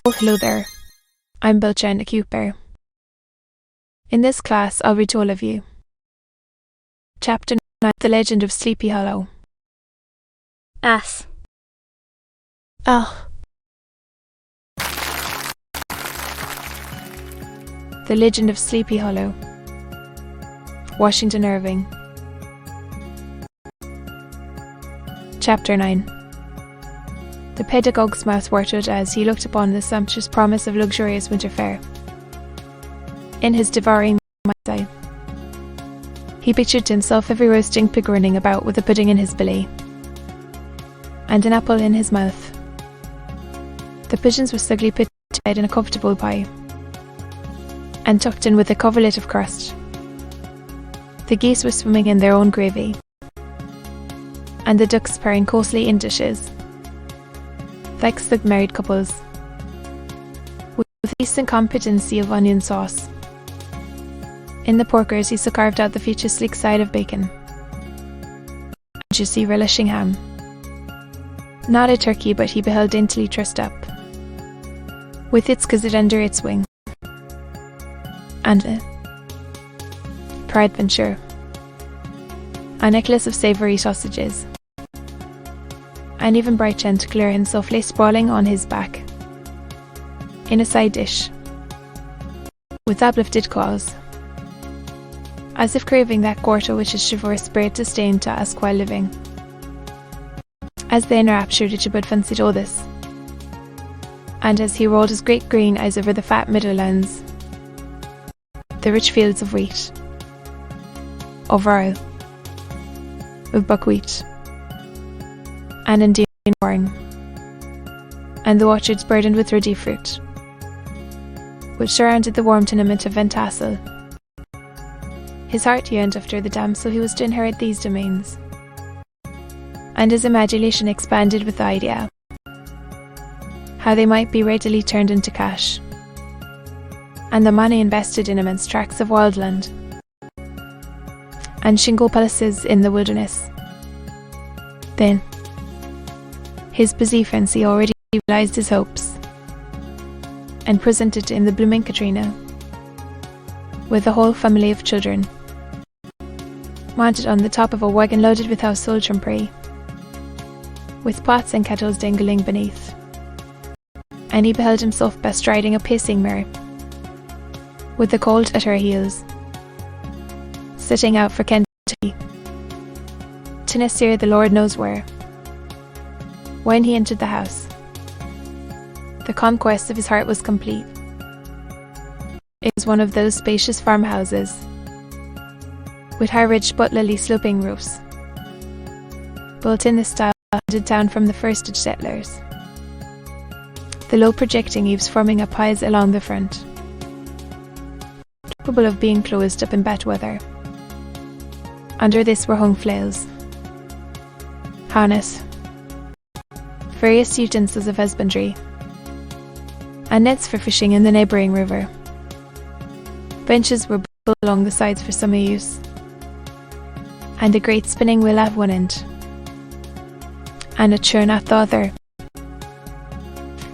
Oh, hello there. I'm Belchen a Cute Bear. In this class, I'll read to all of you. Chapter 9, The Legend of Sleepy Hollow. Ass. Ah. The Legend of Sleepy Hollow. Washington Irving. Chapter 9. The pedagogue's mouth watered as he looked upon the sumptuous promise of luxurious winter fare. In his devouring mind's eye, he pictured to himself every roasting pig running about with a pudding in his belly, and an apple in his mouth. The pigeons were snugly put to bed in a comfortable pie, and tucked in with a coverlet of crust. The geese were swimming in their own gravy, and the ducks purring cosily in dishes, like snug married couples, with decent competency of onion sauce. In the porkers he so carved out the future sleek side of bacon, and juicy relishing ham. Not a turkey, but he beheld daintily trussed up, with its gizzard under its wing, and peradventure a necklace of savoury sausages, and even bright Chanticleer himself lay sprawling on his back, in a side dish, with uplifted claws, as if craving that quarter which his chivalrous spirit disdained to ask while living. As the enraptured Ichabod fancied all this, and as he rolled his great green eyes over the fat meadowlands, the rich fields of wheat, of rye, of buckwheat, and Indian corn, and the orchards burdened with ruddy fruit, which surrounded the warm tenement of Ventassel. His heart yearned after the damsel who was to inherit these domains, and his imagination expanded with the idea how they might be readily turned into cash, and the money invested in immense tracts of wildland, and shingle palaces in the wilderness. Then, his busy fancy already realized his hopes, and presented in the blooming Katrina, with a whole family of children, mounted on the top of a wagon loaded with household trumpery, with pots and kettles dangling beneath, and he beheld himself bestriding a pacing mare, with the colt at her heels, setting out for Kentucky, to Nasir the Lord knows where. When he entered the house, the conquest of his heart was complete. It was one of those spacious farmhouses, with high ridged but lily sloping roofs, built in the style handed down from the first settlers, the low projecting eaves forming up piles along the front, capable of being closed up in bad weather. Under this were hung flails, harness, various utensils of husbandry, and nets for fishing in the neighbouring river. Benches were built along the sides for summer use, and a great spinning wheel at one end, and a churn at the other,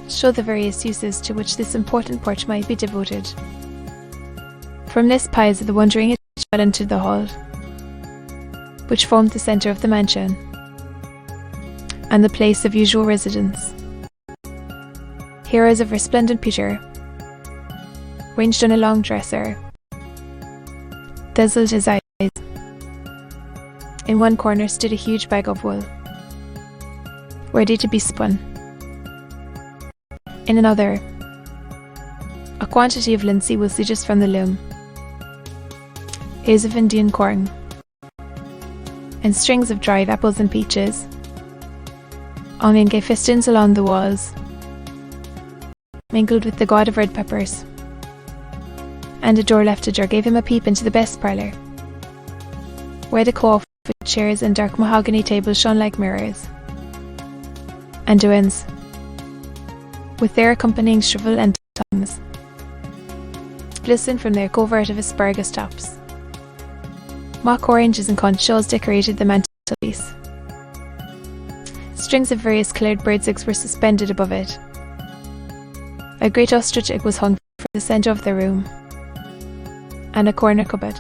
show the various uses to which this important porch might be devoted. From this piles the wondering Ichabod entered the hall, which formed the centre of the mansion, and the place of usual residence. Heroes of resplendent pewter, ranged on a long dresser, dazzled his eyes. In one corner stood a huge bag of wool, ready to be spun. In another, a quantity of linseed woolsey just from the loom, ears of Indian corn, and strings of dried apples and peaches, onion gay festons along the walls, mingled with the god of red peppers, and a door left ajar gave him a peep into the best parlour, where the cloth with chairs and dark mahogany tables shone like mirrors, and duens, with their accompanying shrivel and tongues, glistened from their covert of asparagus tops. Mock oranges and conch shells decorated the mantelpiece. Strings of various coloured birds' eggs were suspended above it, A great ostrich egg was hung from the centre of the room, and a corner cupboard,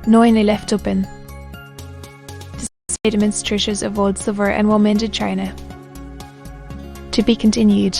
knowingly left open, displayed immense treasures of old silver and well-mended china. To be continued.